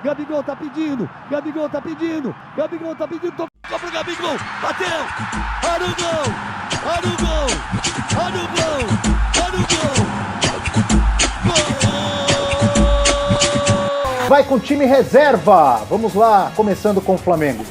Gabigol tá pedindo, Gabigol tá pedindo, Gabigol tá pedindo, tocou pro Gabigol, bateu, olha o gol, olha o gol, olha o gol, olha o gol, gol! Vai com o time reserva, vamos lá, começando com o Flamengo.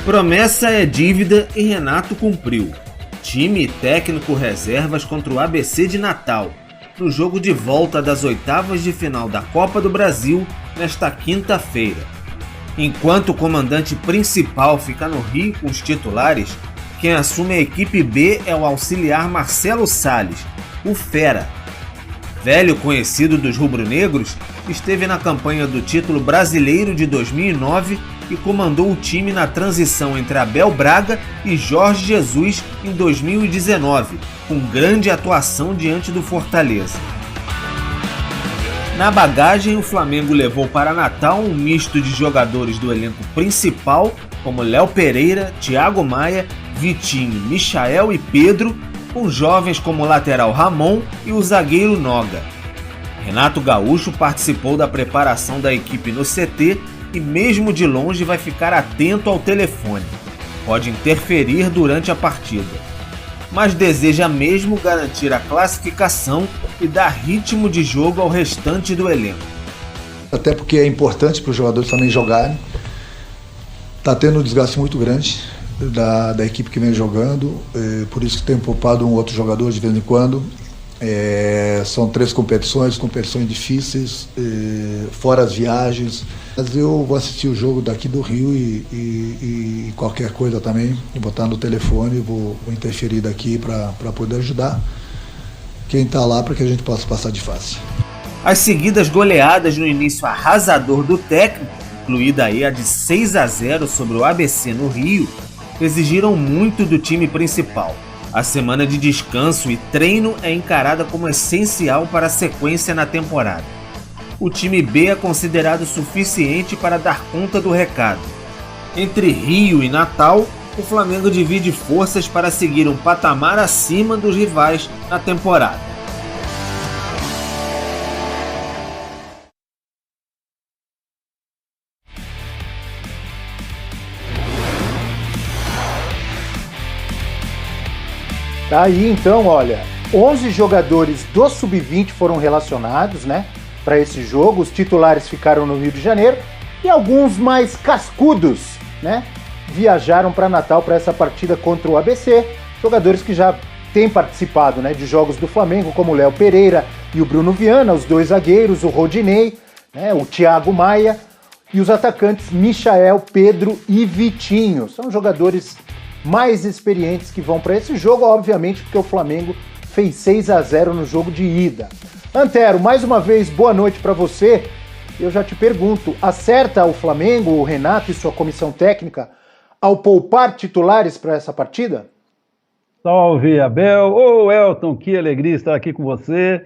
Promessa é dívida e Renato cumpriu. Time e técnico reservas contra o ABC de Natal, no jogo de volta das oitavas de final da Copa do Brasil, nesta quinta-feira. Enquanto o comandante principal fica no Rio com os titulares, quem assume a equipe B é o auxiliar Marcelo Salles, o Fera. Velho conhecido dos rubro-negros, esteve na campanha do título brasileiro de 2009 e comandou o time na transição entre Abel Braga e Jorge Jesus em 2019, com grande atuação diante do Fortaleza. Na bagagem, o Flamengo levou para Natal um misto de jogadores do elenco principal, como Léo Pereira, Thiago Maia, Vitinho, Michael e Pedro, com jovens como o lateral Ramon e o zagueiro Noga. Renato Gaúcho participou da preparação da equipe no CT e mesmo de longe vai ficar atento ao telefone. Pode interferir durante a partida. Mas deseja mesmo garantir a classificação e dar ritmo de jogo ao restante do elenco. Até porque é importante para os jogadores também jogarem. Está tendo um desgaste muito grande da equipe que vem jogando, por isso que tem poupado um outro jogador de vez em quando. São 3 competições difíceis, fora as viagens. Mas eu vou assistir o jogo daqui do Rio e qualquer coisa também, botar no telefone, vou interferir daqui para poder ajudar quem está lá para que a gente possa passar de fase. As seguidas goleadas no início arrasador do técnico, incluída aí a de 6-0 sobre o ABC no Rio, exigiram muito do time principal. A semana de descanso e treino é encarada como essencial para a sequência na temporada. O time B é considerado suficiente para dar conta do recado. Entre Rio e Natal, o Flamengo divide forças para seguir um patamar acima dos rivais na temporada. Tá aí então, olha, 11 jogadores do Sub-20 foram relacionados, né, para esse jogo. Os titulares ficaram no Rio de Janeiro e alguns mais cascudos, né, viajaram para Natal para essa partida contra o ABC. Jogadores que já têm participado, né, de jogos do Flamengo, como o Léo Pereira e o Bruno Viana, os 2 zagueiros, o Rodinei, né, o Thiago Maia e os atacantes Michael, Pedro e Vitinho. São jogadores mais experientes que vão para esse jogo, obviamente, porque o Flamengo fez 6-0 no jogo de ida. Antero, mais uma vez, boa noite para você. Eu já te pergunto, acerta o Flamengo, o Renato e sua comissão técnica ao poupar titulares para essa partida? Salve, Abel. Ô, Elton, que alegria estar aqui com você.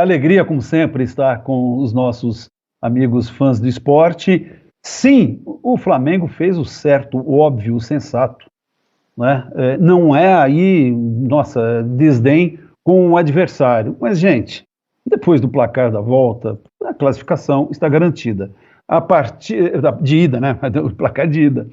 Alegria, como sempre, estar com os nossos amigos fãs do esporte. Sim, o Flamengo fez o certo, o óbvio, o sensato. Né? Não é aí, nossa, desdém com o adversário. Mas, gente, depois do placar da volta, a classificação está garantida. A partir de ida, né? O placar de ida.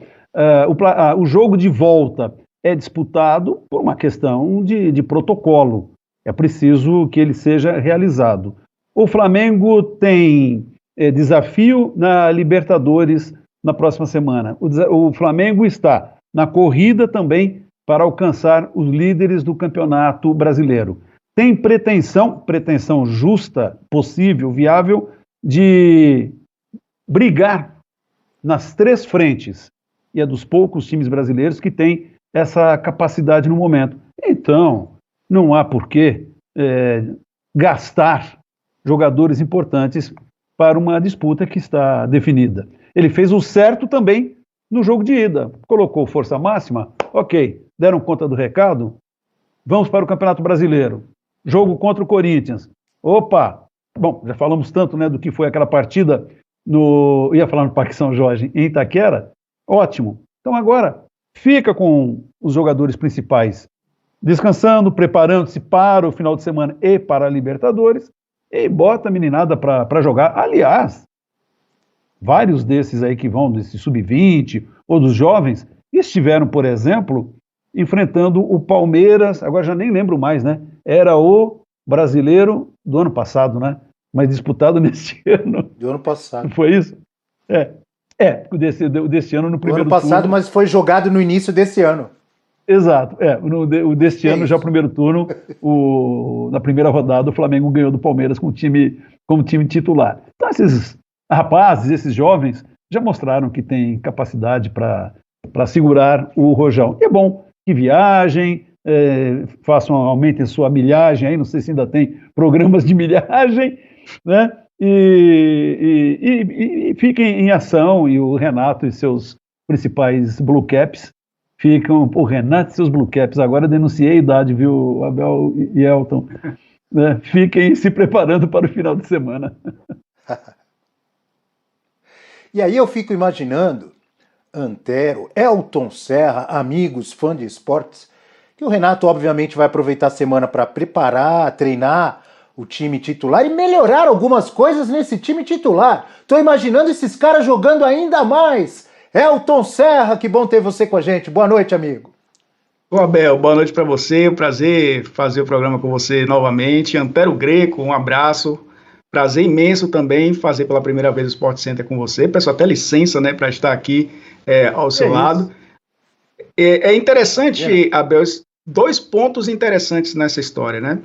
O jogo de volta é disputado por uma questão de protocolo. É preciso que ele seja realizado. O Flamengo tem desafio na Libertadores na próxima semana. O Flamengo está na corrida também para alcançar os líderes do Campeonato Brasileiro. Tem pretensão justa, possível, viável, de brigar nas 3 frentes. E é dos poucos times brasileiros que têm essa capacidade no momento. Então, não há por que gastar jogadores importantes para uma disputa que está definida. Ele fez o certo também no jogo de ida. Colocou força máxima, ok, deram conta do recado, vamos para o Campeonato Brasileiro. Jogo contra o Corinthians. Opa! Bom, já falamos tanto, né, do que foi aquela partida ia falar no Parque São Jorge, em Itaquera. Ótimo. Então agora, fica com os jogadores principais descansando, preparando-se para o final de semana e para a Libertadores, e bota a meninada para jogar. Aliás, vários desses aí que vão, desse sub-20 ou dos jovens, estiveram, por exemplo, enfrentando o Palmeiras, agora já nem lembro mais, né? Era o brasileiro do ano passado, né? Mas disputado neste ano. Do ano passado. Foi isso? O desse ano no primeiro turno. Do ano passado, turno. mas foi jogado no início desse ano. Exato, o deste ano, já o primeiro turno, na primeira rodada, o Flamengo ganhou do Palmeiras como time titular. Então, esses rapazes, esses jovens, já mostraram que tem capacidade para segurar o rojão. E é bom que viajem, aumentem sua milhagem, aí não sei se ainda tem programas de milhagem, né? E fiquem em ação, e o Renato e seus principais blue caps ficam, o Renato e seus blue caps, agora denunciei a idade, viu, Abel e Elton, né? Fiquem se preparando para o final de semana. E aí eu fico imaginando, Antero, Elton Serra, amigos, fã de esportes, que o Renato obviamente vai aproveitar a semana para preparar, treinar o time titular e melhorar algumas coisas nesse time titular. Tô imaginando esses caras jogando ainda mais. Elton Serra, que bom ter você com a gente. Boa noite, amigo. Ô Abel, boa noite para você. Prazer fazer o programa com você novamente. Antero Greco, um abraço. Prazer imenso também fazer pela primeira vez o Sport Center com você. Peço até licença, né, para estar aqui ao seu lado. É interessante, Abel, dois pontos interessantes nessa história, né?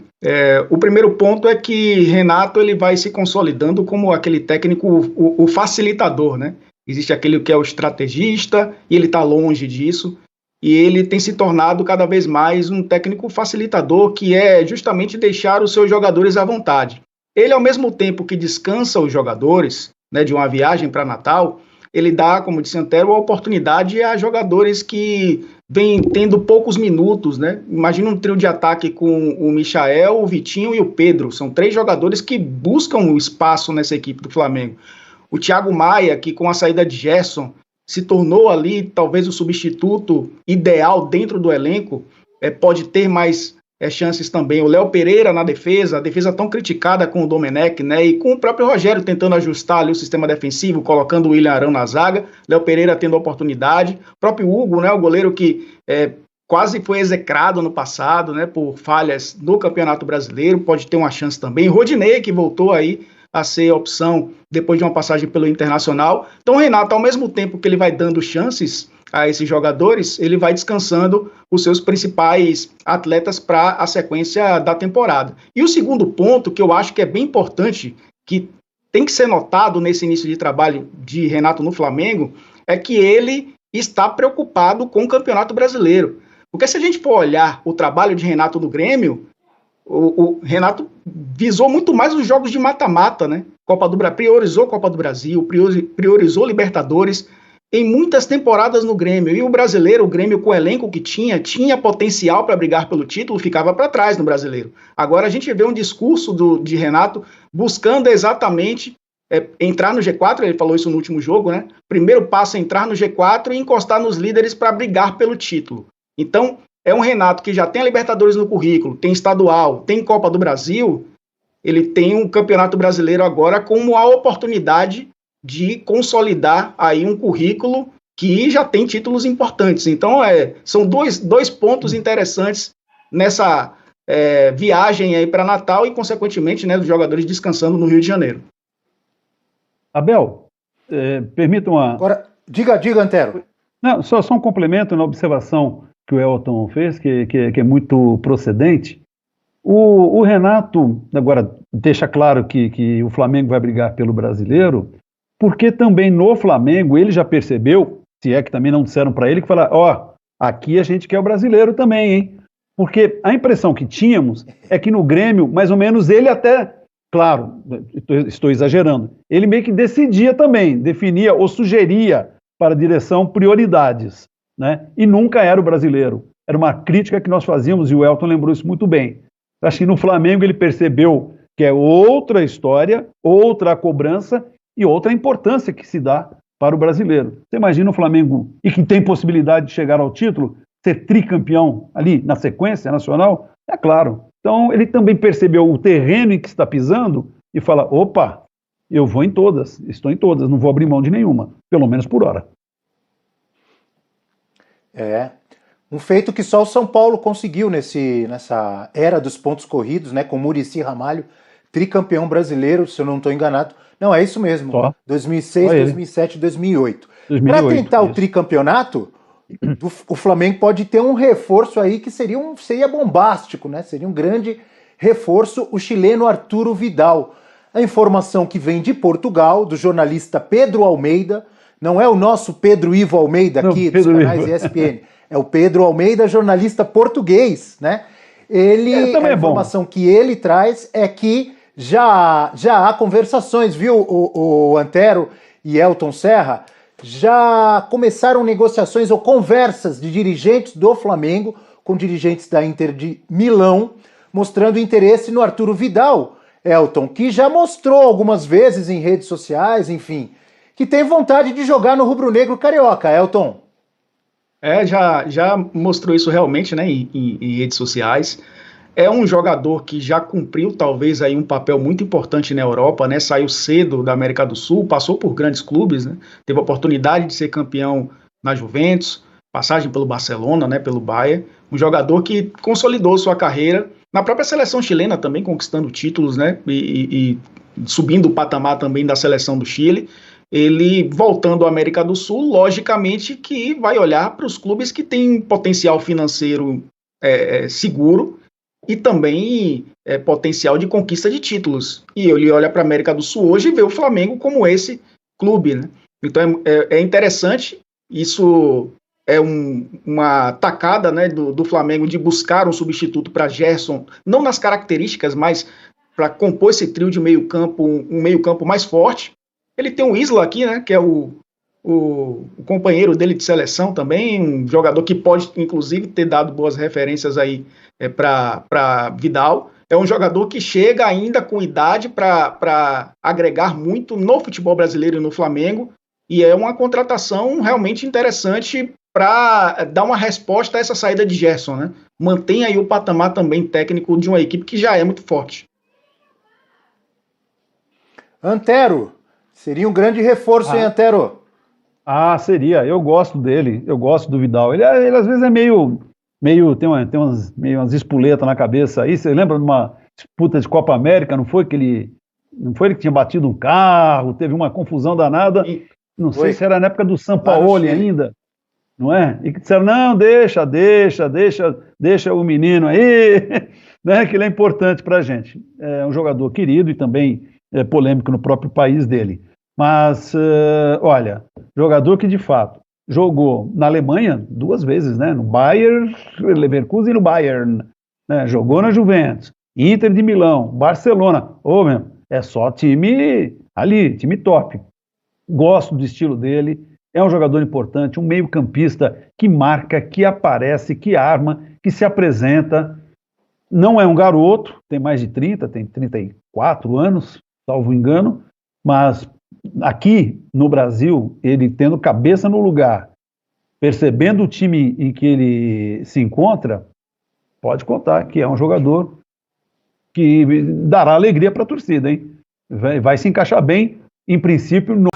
O primeiro ponto é que Renato ele vai se consolidando como aquele técnico, o facilitador, né? Existe aquele que é o estrategista e ele está longe disso. E ele tem se tornado cada vez mais um técnico facilitador, que é justamente deixar os seus jogadores à vontade. Ele, ao mesmo tempo que descansa os jogadores, né, de uma viagem para Natal, ele dá, como disse Antero, a oportunidade a jogadores que vêm tendo poucos minutos, né? Imagina um trio de ataque com o Michael, o Vitinho e o Pedro. São 3 jogadores que buscam um espaço nessa equipe do Flamengo. O Thiago Maia, que com a saída de Gerson se tornou ali talvez o substituto ideal dentro do elenco, pode ter mais chances também. O Léo Pereira na defesa, a defesa tão criticada com o Domenech, né, e com o próprio Rogério tentando ajustar ali o sistema defensivo, colocando o William Arão na zaga, Léo Pereira tendo a oportunidade, o próprio Hugo, né, o goleiro que quase foi execrado no passado, né, por falhas no Campeonato Brasileiro, pode ter uma chance também. Rodinei, que voltou aí a ser opção depois de uma passagem pelo Internacional. Então o Renato, ao mesmo tempo que ele vai dando chances a esses jogadores, ele vai descansando os seus principais atletas para a sequência da temporada. E o segundo ponto, que eu acho que é bem importante, que tem que ser notado nesse início de trabalho de Renato no Flamengo, é que ele está preocupado com o Campeonato Brasileiro. Porque se a gente for olhar o trabalho de Renato no Grêmio, o Renato visou muito mais os jogos de mata-mata, né? Priorizou Copa do Brasil, priorizou Libertadores em muitas temporadas no Grêmio. E o brasileiro, o Grêmio com o elenco que tinha potencial para brigar pelo título, ficava para trás no brasileiro. Agora a gente vê um discurso de Renato buscando exatamente entrar no G4, ele falou isso no último jogo, né? Primeiro passo é entrar no G4 e encostar nos líderes para brigar pelo título. Então, é um Renato que já tem a Libertadores no currículo, tem estadual, tem Copa do Brasil, ele tem um Campeonato Brasileiro agora como a oportunidade de consolidar aí um currículo que já tem títulos importantes. Então, são dois pontos interessantes nessa viagem aí para Natal e, consequentemente, né, dos jogadores descansando no Rio de Janeiro. Abel, permita uma... Agora, diga, Antero. Não, só um complemento na observação que o Elton fez, que é muito procedente. O Renato, agora, deixa claro que o Flamengo vai brigar pelo brasileiro, porque também no Flamengo ele já percebeu, se é que também não disseram para ele, que falaram, aqui a gente quer o brasileiro também, hein? Porque a impressão que tínhamos é que no Grêmio, mais ou menos, ele até, claro, estou exagerando, ele meio que decidia também, definia ou sugeria para a direção prioridades, né? E nunca era o brasileiro. Era uma crítica que nós fazíamos, e o Elton lembrou isso muito bem. Acho que no Flamengo ele percebeu que é outra história, outra cobrança e outra importância que se dá para o brasileiro. Você imagina o Flamengo, e que tem possibilidade de chegar ao título, ser tricampeão ali na sequência nacional? É claro. Então ele também percebeu o terreno em que está pisando e fala, opa, eu vou em todas, estou em todas, não vou abrir mão de nenhuma, pelo menos por hora. É, um feito que só o São Paulo conseguiu nessa era dos pontos corridos, né, com Muricy Ramalho, tricampeão brasileiro, se eu não estou enganado. Não, é isso mesmo, Só. 2006, 2007, 2008. 2008, Para tentar isso. o tricampeonato, o Flamengo pode ter um reforço aí que seria bombástico, né? Seria um grande reforço, o chileno Arturo Vidal. A informação que vem de Portugal, do jornalista Pedro Almeida, não é o nosso Pedro Ivo Almeida aqui, dos canais ESPN, é o Pedro Almeida, jornalista português, né? A informação que ele traz é que já há conversações, viu, o Antero e Elton Serra, já começaram negociações ou conversas de dirigentes do Flamengo com dirigentes da Inter de Milão, mostrando interesse no Arturo Vidal, Elton, que já mostrou algumas vezes em redes sociais, enfim, que tem vontade de jogar no rubro-negro carioca, Elton. Já mostrou isso realmente, né, em redes sociais. É um jogador que já cumpriu talvez aí um papel muito importante na Europa, né? Saiu cedo da América do Sul, passou por grandes clubes, né? Teve a oportunidade de ser campeão na Juventus, passagem pelo Barcelona, né? Pelo Bayern. Um jogador que consolidou sua carreira na própria seleção chilena também, conquistando títulos, né? E subindo o patamar também da seleção do Chile. Ele, voltando à América do Sul, logicamente que vai olhar para os clubes que têm potencial financeiro seguro e também potencial de conquista de títulos. E ele olha para a América do Sul hoje e vê o Flamengo como esse clube, né? Então é interessante, isso é uma tacada, né, do Flamengo de buscar um substituto para Gerson, não nas características, mas para compor esse trio de meio campo, um meio campo mais forte. Ele tem o Isla aqui, né, que é o companheiro dele de seleção também, um jogador que pode, inclusive, ter dado boas referências aí para Vidal. É um jogador que chega ainda com idade para agregar muito no futebol brasileiro e no Flamengo, e é uma contratação realmente interessante para dar uma resposta a essa saída de Gerson, né? Mantém aí o patamar também técnico de uma equipe que já é muito forte. Antero, seria um grande reforço, hein, Antero? Seria. Eu gosto dele. Eu gosto do Vidal. Ele às vezes é meio tem umas espuletas na cabeça aí. Você lembra de uma disputa de Copa América? Não foi ele que tinha batido um carro, teve uma confusão danada. Não sei se era na época do Sampaoli ainda, não é? E que disseram, não, deixa o menino aí, né? Que ele é importante pra gente. É um jogador querido e também polêmico no próprio país dele. Mas, olha, jogador que de fato jogou na Alemanha 2 vezes, né? No Bayer Leverkusen e no Bayern, né? Jogou na Juventus, Inter de Milão, Barcelona. É só time ali, time top. Gosto do estilo dele, é um jogador importante, um meio-campista que marca, que aparece, que arma, que se apresenta. Não é um garoto, tem mais de 30, tem 34 anos, salvo engano, mas aqui no Brasil, ele tendo cabeça no lugar, percebendo o time em que ele se encontra, pode contar que é um jogador que dará alegria para a torcida, hein? Vai se encaixar bem, em princípio, no